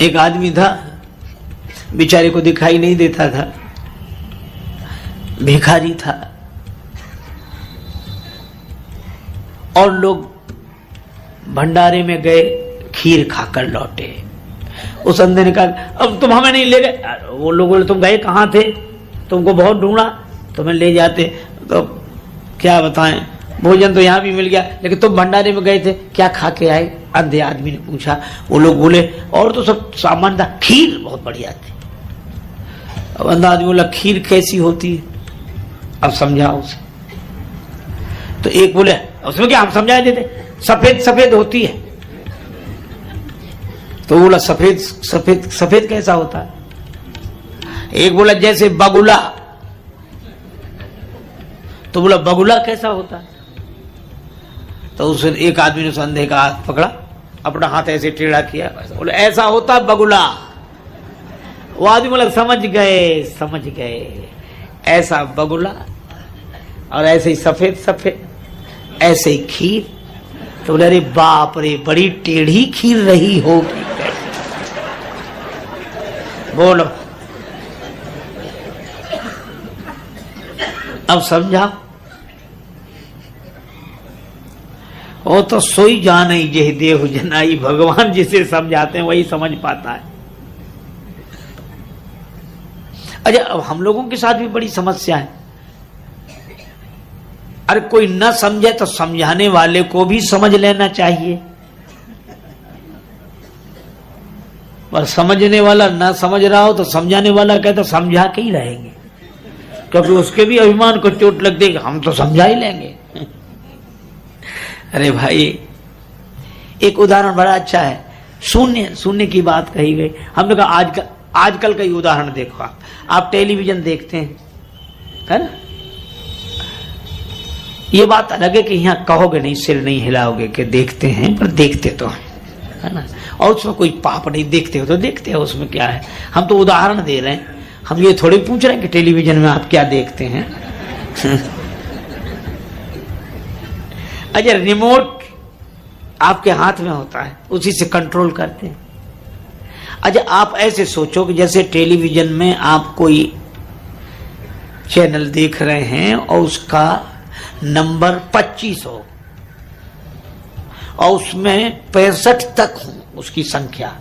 एक आदमी था, बेचारे को दिखाई नहीं देता था, भिखारी था, और लोग भंडारे में गए, खीर खाकर लौटे। उस अंधे ने कहा अब तुम हमें नहीं ले गए। वो लोग बोले तुम गए कहाँ थे, तुमको बहुत ढूंढा, तुम्हें ले जाते। तो क्या बताएं, भोजन तो यहाँ भी मिल गया, लेकिन तुम भंडारे में गए थे, क्या खा के आए? अंधे आदमी ने पूछा। वो लोग बोले और तो सब सामान था, खीर बहुत बढ़िया थी। अब अंधा आदमी बोला खीर कैसी होती है, अब समझाओ उसे। तो एक बोले उसमें क्या, हम समझा देते, सफेद सफेद होती है। तो बोला सफेद सफेद सफेद कैसा होता है? एक बोला जैसे बगुला। तो बोला बगुला कैसा होता है? तो उस एक आदमी ने अंधे का हाथ पकड़ा, अपना हाथ ऐसे टेढ़ा किया, बोले ऐसा होता है बगुला। वो आदमी बोला समझ गए, ऐसा बगुला और ऐसे ही सफेद सफेद, ऐसे ही खीर। तो बोले अरे बाप रे, बड़ी टेढ़ी खीर रही होगी। बोलो अब समझा? वो तो सोई जान ही जे देव जनाई, भगवान जिसे समझाते हैं वही समझ पाता है। अच्छा, अब हम लोगों के साथ भी बड़ी समस्या है। अरे कोई न समझे तो समझाने वाले को भी समझ लेना चाहिए, पर समझने वाला ना समझ रहा हो तो समझाने वाला कहता समझा के ही रहेंगे, क्योंकि उसके भी अभिमान को चोट लग देगी, हम तो समझा ही लेंगे। अरे भाई, एक उदाहरण बड़ा अच्छा है। शून्य की बात कही गई। हमने कहा आजकल का ही उदाहरण देखो। आप टेलीविजन देखते हैं, है ना? ये बात अलग है कि यहाँ कहोगे नहीं, सिर नहीं हिलाओगे कि देखते हैं, पर देखते तो हैं, है ना? और उसमें कोई पाप नहीं, देखते हो तो देखते हो, उसमें क्या है? हम तो उदाहरण दे रहे हैं, हम ये थोड़ी पूछ रहे हैं कि टेलीविजन में आप क्या देखते हैं। अच्छा, रिमोट आपके हाथ में होता है, उसी से कंट्रोल करते हैं। अच्छा, आप ऐसे सोचो कि जैसे टेलीविजन में आप कोई चैनल देख रहे हैं और उसका नंबर 25 हो और उसमें 65 तक हो उसकी संख्या,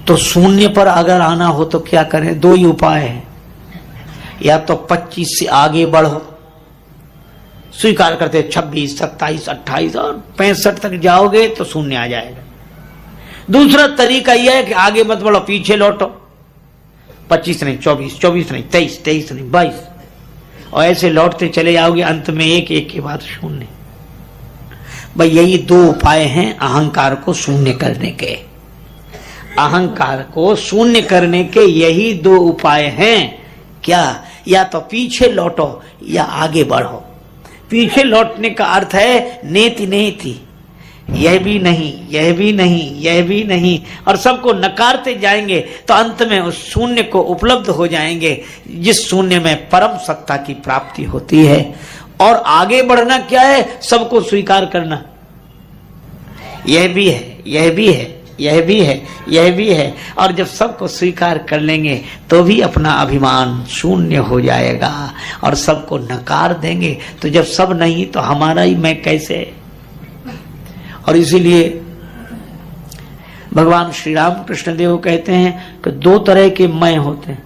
तो शून्य पर अगर आना हो तो क्या करें? दो ही उपाय है, या तो 25 से आगे बढ़ो, स्वीकार करते 26, 27, 28 और 65 तक जाओगे तो शून्य आ जाएगा। दूसरा तरीका यह है कि आगे मत बढ़ो, पीछे लौटो, 25 नहीं 24, 24 नहीं 23, 23 नहीं 22, और ऐसे लौटते चले जाओगे, अंत में एक के बाद शून्य। भाई यही दो उपाय हैं अहंकार को शून्य करने के। अहंकार को शून्य करने के यही दो उपाय हैं। क्या? या तो पीछे लौटो या आगे बढ़ो। पीछे लौटने का अर्थ है नेति नेति, यह भी नहीं, यह भी नहीं, यह भी नहीं, और सबको नकारते जाएंगे तो अंत में उस शून्य को उपलब्ध हो जाएंगे, जिस शून्य में परम सत्ता की प्राप्ति होती है। और आगे बढ़ना क्या है? सबको स्वीकार करना, यह भी है, यह भी है, यह भी है, यह भी है। और जब सबको स्वीकार कर लेंगे तो भी अपना अभिमान शून्य हो जाएगा, और सबको नकार देंगे तो जब सब नहीं तो हमारा ही मैं कैसे? और इसीलिए भगवान श्री राम कृष्ण देव कहते हैं कि दो तरह के मैं होते हैं,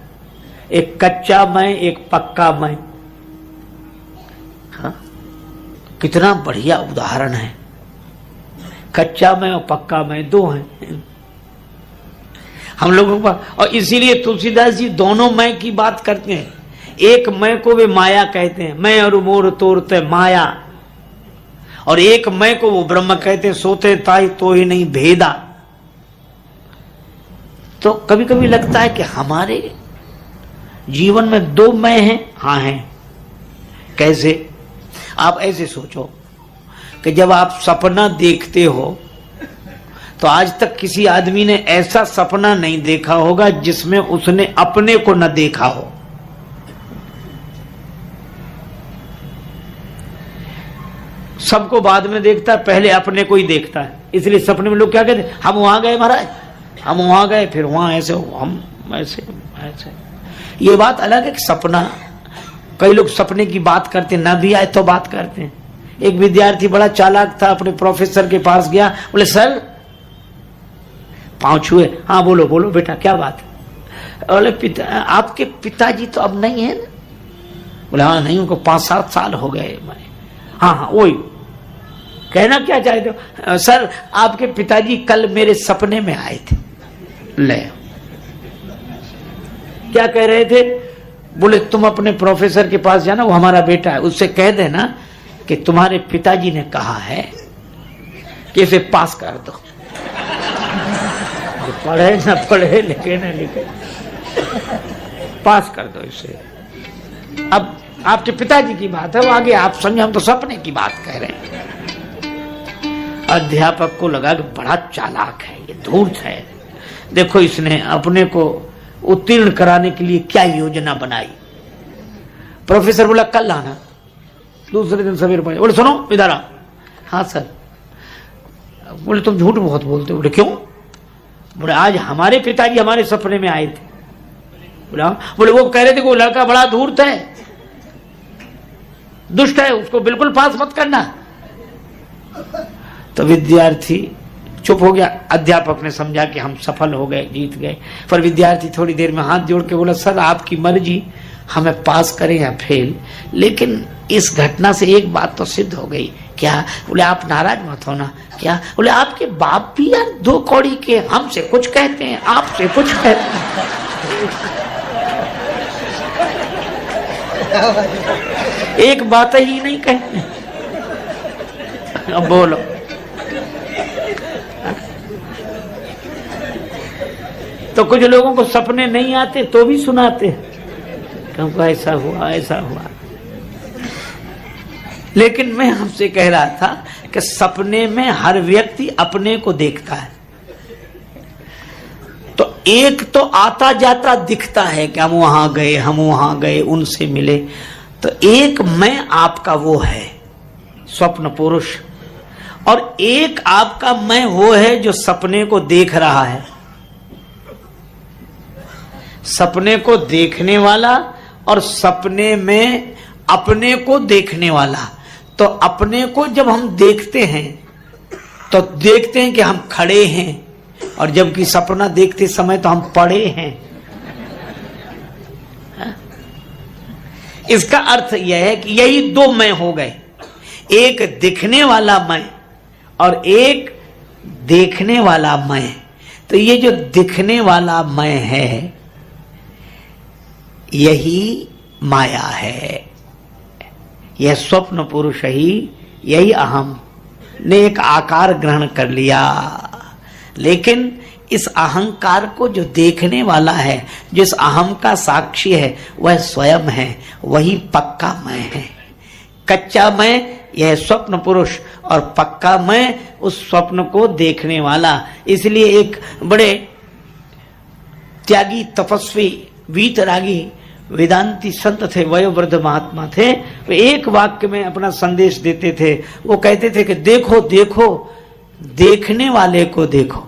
एक कच्चा मैं, एक पक्का मैं। हाँ, कितना बढ़िया उदाहरण है। कच्चा मैं और पक्का मैं दो हैं हम लोगों का। और इसीलिए तुलसीदास जी दोनों मैं की बात करते हैं। एक मैं को वे माया कहते हैं, मैं और मोर तोरते माया, और एक मैं को वो ब्रह्म कहते हैं, सोते ताई तो ही नहीं भेदा। तो कभी कभी लगता है कि हमारे जीवन में दो मैं हैं। हाँ हैं। कैसे? आप ऐसे सोचो कि जब आप सपना देखते हो तो आज तक किसी आदमी ने ऐसा सपना नहीं देखा होगा जिसमें उसने अपने को न देखा हो। सबको बाद में देखता है, पहले अपने को ही देखता है। इसलिए सपने में लोग क्या कहते, हम वहां गए महाराज, हम वहां गए, फिर वहां ऐसे, हम ऐसे ऐसे। ये बात अलग है कि सपना, कई लोग सपने की बात करते, ना भी आए तो बात करते हैं। एक विद्यार्थी बड़ा चालाक था, अपने प्रोफेसर के पास गया, बोले सर, पांव छुए, हाँ बोलो बोलो बेटा क्या बात है? बोले आपके पिताजी तो अब नहीं है ना? बोले हाँ नहीं, उनको 5-7 साल हो गए। हाँ हाँ वही, कहना क्या चाहते हो? सर आपके पिताजी कल मेरे सपने में आए थे। ले, क्या कह रहे थे? बोले तुम अपने प्रोफेसर के पास जाना, वो हमारा बेटा है, उससे कह देना कि तुम्हारे पिताजी ने कहा है कि इसे पास कर दो। पढ़े ना पढ़े, लिखे ना लिखे, पास कर दो इसे। अब आपके पिताजी की बात है, वो आगे आप समझे, हम तो सपने की बात कह रहे हैं। अध्यापक को लगा कि बड़ा चालाक है, ये धूर्त है, देखो इसने अपने को उत्तीर्ण कराने के लिए क्या योजना बनाई। प्रोफेसर बोला कल आना, दूसरे दिन सवेरे पहुंचे, बोले सुनो इधर आओ। हाँ सर। बोले तुम झूठ बहुत बोलते हो। बोले क्यों? बोले आज हमारे पिताजी हमारे सपने में आए थे। बोले वो कह रहे थे कि वो लड़का बड़ा धूर्त है, दुष्ट है, उसको बिल्कुल पास मत करना। तो विद्यार्थी चुप हो गया। अध्यापक ने समझा कि हम सफल हो गए, जीत गए। पर विद्यार्थी थोड़ी देर में हाथ जोड़ के बोला सर आपकी मर्जी, हमें पास करें या फेल, लेकिन इस घटना से एक बात तो सिद्ध हो गई। क्या? बोले आप नाराज मत होना। क्या? बोले आपके बाप भी यार 2 कौड़ी के, हमसे कुछ कहते हैं, आपसे कुछ कहते हैं। एक बात ही नहीं कहते। अब बोलो, तो कुछ लोगों को सपने नहीं आते तो भी सुनाते, क्योंकि ऐसा हुआ ऐसा हुआ। लेकिन मैं हमसे कह रहा था कि सपने में हर व्यक्ति अपने को देखता है। तो एक तो आता जाता दिखता है कि हम वहां गए, उनसे मिले। तो एक मैं आपका वो है स्वप्न पुरुष, और एक आपका मैं वो है जो सपने को देख रहा है। सपने को देखने वाला और सपने में अपने को देखने वाला। तो अपने को जब हम देखते हैं तो देखते हैं कि हम खड़े हैं, और जबकि सपना देखते समय तो हम पड़े हैं। इसका अर्थ यह है कि यही 2 मैं हो गए, एक दिखने वाला मैं और एक देखने वाला मैं। तो ये जो दिखने वाला मैं है यही माया है, यह स्वप्न पुरुष ही, यही अहम ने एक आकार ग्रहण कर लिया। लेकिन इस अहंकार को जो देखने वाला है, जिस अहम का साक्षी है, वह स्वयं है, वही पक्का मैं है। कच्चा मैं यह स्वप्न पुरुष, और पक्का मैं उस स्वप्न को देखने वाला। इसलिए एक बड़े त्यागी तपस्वी वीतरागी वेदांती संत थे, वयोवृद्ध महात्मा थे। वे एक वाक्य में अपना संदेश देते थे। वो कहते थे कि देखो देखो, देखने वाले को देखो।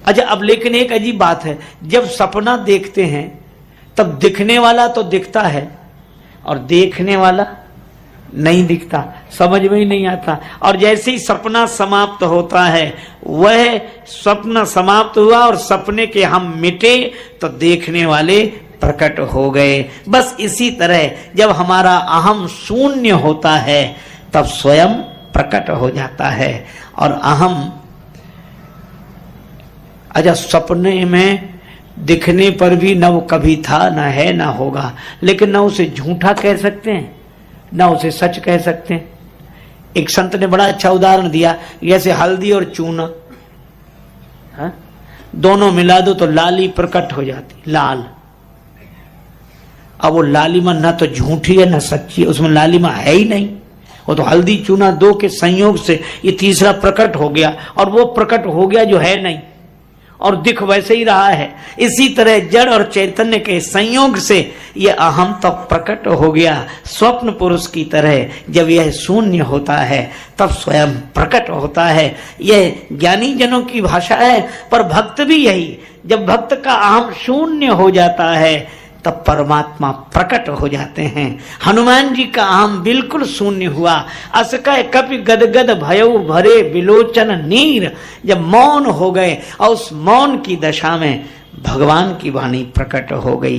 अच्छा, अब लेकिन एक अजीब बात है, जब सपना देखते हैं तब दिखने वाला तो दिखता है और देखने वाला नहीं दिखता, समझ में ही नहीं आता। और जैसे ही सपना समाप्त होता है, वह स्वप्न समाप्त हुआ और सपने के हम मिटे तो देखने वाले प्रकट हो गए। बस इसी तरह जब हमारा अहम शून्य होता है तब स्वयं प्रकट हो जाता है। और अहम, अच्छा सपने में दिखने पर भी न वो कभी था, न है, न होगा, लेकिन न उसे झूठा कह सकते हैं न उसे सच कह सकते हैं। एक संत ने बड़ा अच्छा उदाहरण दिया, जैसे हल्दी और चूना, हा? दोनों मिला दो तो लाली प्रकट हो जाती, लाल। अब वो लालिमा न तो झूठी है न सच्ची है, उसमें लालिमा है ही नहीं। वो तो हल्दी चूना 2 के संयोग से ये तीसरा प्रकट हो गया, और वो प्रकट हो गया जो है नहीं। और दिख वैसे ही रहा है। इसी तरह जड़ और चैतन्य के संयोग से ये अहम तो प्रकट हो गया। स्वप्न पुरुष की तरह जब यह शून्य होता है तब स्वयं प्रकट होता है। यह ज्ञानी जनों की भाषा है, पर भक्त भी यही, जब भक्त का अहम शून्य हो जाता है तब परमात्मा प्रकट हो जाते हैं। हनुमान जी का अहम बिल्कुल शून्य हुआ। अस कह कपि गदगद भयउ भरे बिलोचन नीर, जब मौन हो गए और उस मौन की दशा में भगवान की वाणी प्रकट हो गई।